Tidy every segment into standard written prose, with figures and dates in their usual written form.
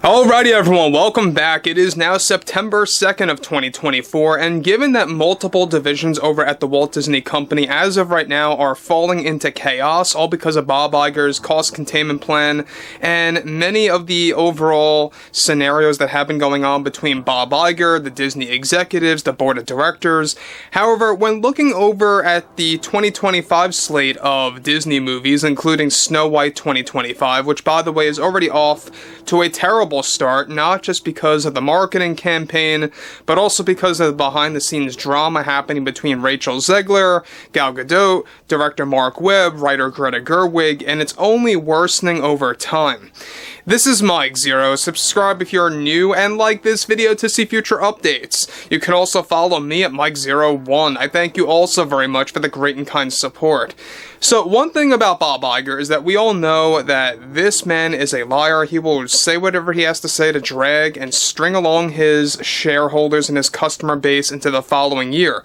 Alrighty everyone, welcome back. It is now September 2nd of 2024, and given that multiple divisions over at the Walt Disney Company as of right now are falling into chaos, all because of Bob Iger's cost containment plan, and many of the overall scenarios that have been going on between Bob Iger, the Disney executives, the board of directors. However, when looking over at the 2025 slate of Disney movies, including Snow White 2025, which by the way is already off to a terrible start, not just because of the marketing campaign, but also because of the behind-the-scenes drama happening between Rachel Zegler, Gal Gadot, director Mark Webb, writer Greta Gerwig, and it's only worsening over time. This is Mike Zero. Subscribe if you're new and like this video to see future updates. You can also follow me at Mike01. I thank you also very much for the great and kind support. So one thing about Bob Iger is that we all know that this man is a liar. He will say whatever he has to say to drag and string along his shareholders and his customer base into the following year.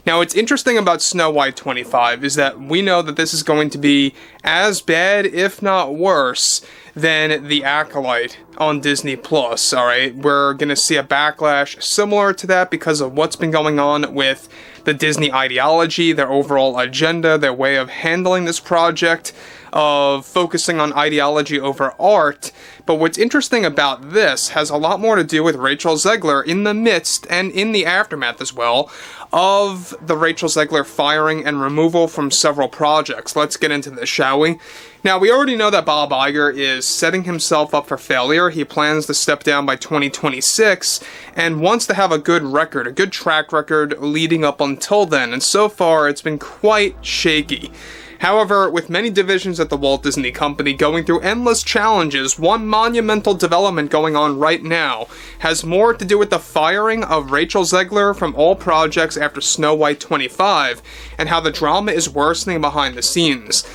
Now, what's interesting about Snow White 25 is that we know that this is going to be as bad, if not worse, than The Acolyte on Disney+, alright? We're gonna see a backlash similar to that because of what's been going on with the Disney ideology, their overall agenda, their way of handling this project, of focusing on ideology over art. But what's interesting about this has a lot more to do with Rachel Zegler in the midst, and in the aftermath as well, of the Rachel Zegler firing and removal from several projects. Let's get into this, shall we? Now, we already know that Bob Iger is setting himself up for failure. He plans to step down by 2026 and wants to have a good record, a good track record leading up until then, and so far it's been quite shaky. However, with many divisions at the Walt Disney Company going through endless challenges, one monumental development going on right now has more to do with the firing of Rachel Zegler from all projects after Snow White 25, and how the drama is worsening behind the scenes.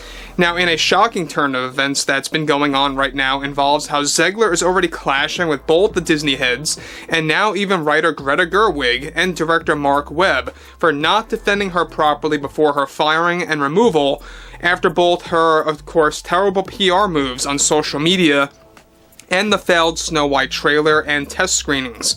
Now, in a shocking turn of events that's been going on right now involves how Zegler is already clashing with both the Disney heads, and now even writer Greta Gerwig and director Mark Webb, for not defending her properly before her firing and removal, after both her, of course, terrible PR moves on social media and the failed Snow White trailer and test screenings.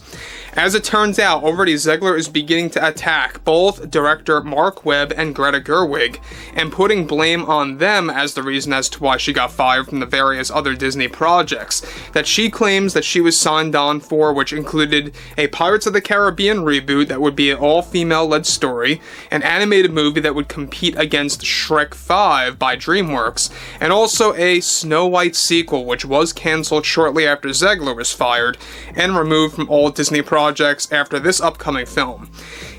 As it turns out, already Zegler is beginning to attack both director Mark Webb and Greta Gerwig, and putting blame on them as the reason as to why she got fired from the various other Disney projects that she claims that she was signed on for, which included a Pirates of the Caribbean reboot that would be an all-female led story, an animated movie that would compete against Shrek 5 by DreamWorks, and also a Snow White sequel, which was cancelled shortly after Zegler was fired and removed from all Disney projects after this upcoming film.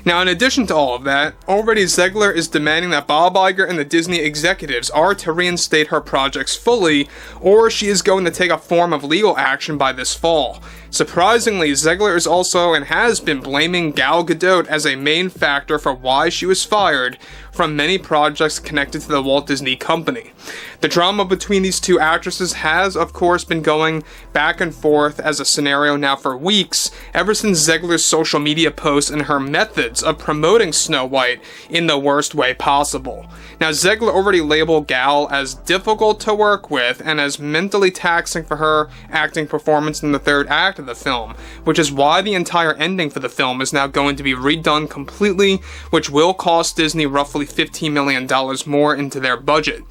Now, in addition to all of that, already Zegler is demanding that Bob Iger and the Disney executives are to reinstate her projects fully, or she is going to take a form of legal action by this fall. Surprisingly, Zegler is also and has been blaming Gal Gadot as a main factor for why she was fired from many projects connected to the Walt Disney Company. The drama between these two actresses has, of course, been going back and forth as a scenario now for weeks, ever since Zegler's social media posts and her methods of promoting Snow White in the worst way possible. Now, Zegler already labeled Gal as difficult to work with and as mentally taxing for her acting performance in the third act of the film, which is why the entire ending for the film is now going to be redone completely, which will cost Disney roughly $15 million more into their budget.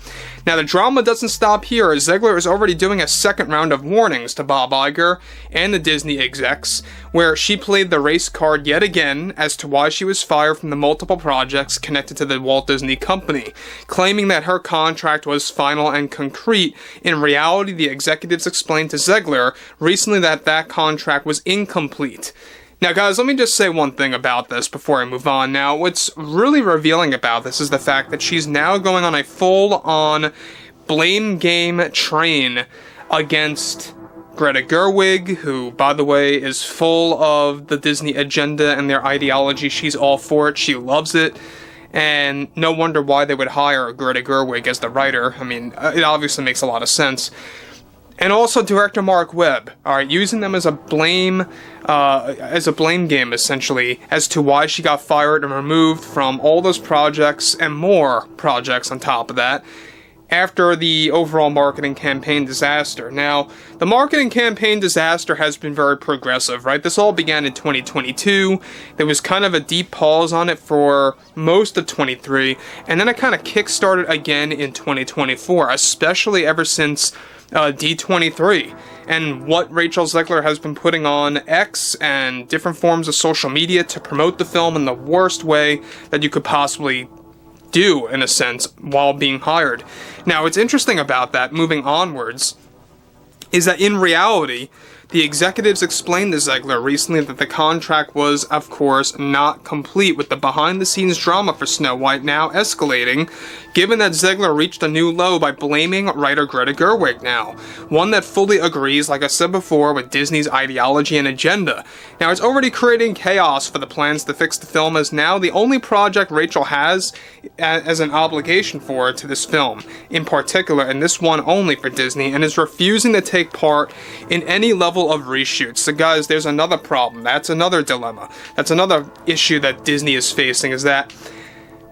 Now, the drama doesn't stop here, as Zegler is already doing a second round of warnings to Bob Iger and the Disney execs, where she played the race card yet again as to why she was fired from the multiple projects connected to the Walt Disney Company, claiming that her contract was final and concrete. In reality, the executives explained to Zegler recently that that contract was incomplete. Now, guys, let me just say one thing about this before I move on. Now, what's really revealing about this is the fact that she's now going on a full-on blame game train against Greta Gerwig, who, by the way, is full of the Disney agenda and their ideology. She's all for it. She loves it. And no wonder why they would hire Greta Gerwig as the writer. I mean, it obviously makes a lot of sense. And also director Mark Webb, alright, using them as a blame game, essentially, as to why she got fired and removed from all those projects and more projects on top of that. after the overall marketing campaign disaster. Now, the marketing campaign disaster has been very progressive, right? This all began in 2022. There was kind of a deep pause on it for most of 23, and then it kind of kick-started again in 2024, especially ever since D23. And what Rachel Zegler has been putting on X and different forms of social media to promote the film in the worst way that you could possibly do, in a sense, while being hired. Now, what's interesting about that, moving onwards, is that in reality, the executives explained to Zegler recently that the contract was, of course, not complete, with the behind-the-scenes drama for Snow White now escalating, given that Zegler reached a new low by blaming writer Greta Gerwig now, one that fully agrees, like I said before, with Disney's ideology and agenda. Now, it's already creating chaos for the plans to fix the film, as now the only project Rachel has as an obligation for her to this film, in particular, and this one only for Disney, and is refusing to take part in any level of reshoots. So guys, there's another problem. That's another dilemma. That's another issue that Disney is facing, is that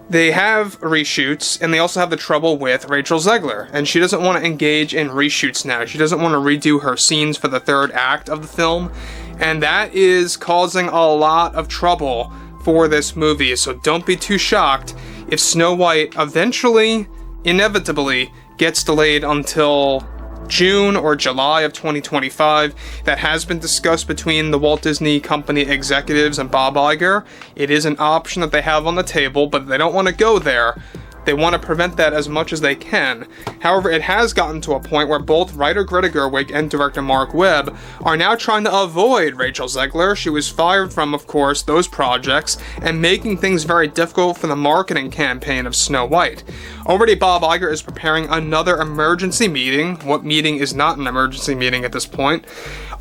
they have reshoots, and they also have the trouble with Rachel Zegler, and she doesn't want to engage in reshoots now. She doesn't want to redo her scenes for the third act of the film, and that is causing a lot of trouble for this movie. So don't be too shocked if Snow White eventually, inevitably, gets delayed until June or July of 2025. That has been discussed between the Walt Disney Company executives and Bob Iger. It is an option that they have on the table, but they don't want to go there. They want to prevent that as much as they can. However, it has gotten to a point where both writer Greta Gerwig and director Mark Webb are now trying to avoid Rachel Zegler. She was fired from, of course, those projects, and making things very difficult for the marketing campaign of Snow White. Already, Bob Iger is preparing another emergency meeting. What meeting is not an emergency meeting at this point?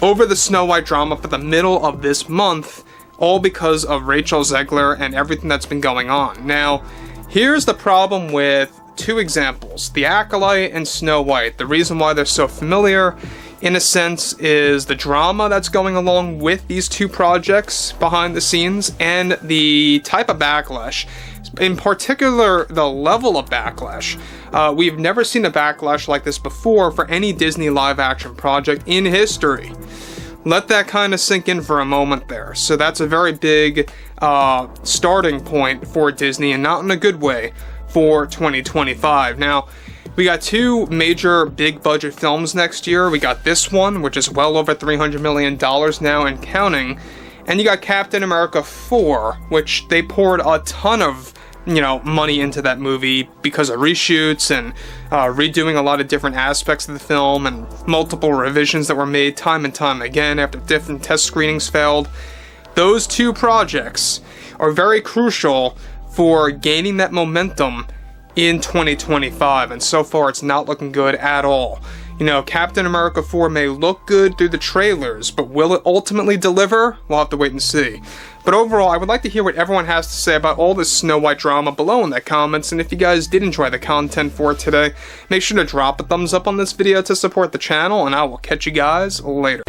Over the Snow White drama for the middle of this month, all because of Rachel Zegler and everything that's been going on. Now, here's the problem with two examples, The Acolyte and Snow White. The reason why they're so familiar, in a sense, is the drama that's going along with these two projects behind the scenes, and the type of backlash. In particular, the level of backlash. We've never seen a backlash like this before for any Disney live-action project in history. Let that kind of sink in for a moment there. So that's a very big starting point for Disney, and not in a good way, for 2025. Now, we got two major big budget films next year. We got this one, which is well over $300 million now and counting. And you got Captain America 4, which they poured a ton of money into that movie because of reshoots and redoing a lot of different aspects of the film, and multiple revisions that were made time and time again after different test screenings failed. Those two projects are very crucial for gaining that momentum in 2025, and so far it's not looking good at all. Captain America 4 may look good through the trailers, but will it ultimately deliver? We'll have to wait and see. But overall, I would like to hear what everyone has to say about all this Snow White drama below in the comments, and if you guys did enjoy the content for today, make sure to drop a thumbs up on this video to support the channel, and I will catch you guys later.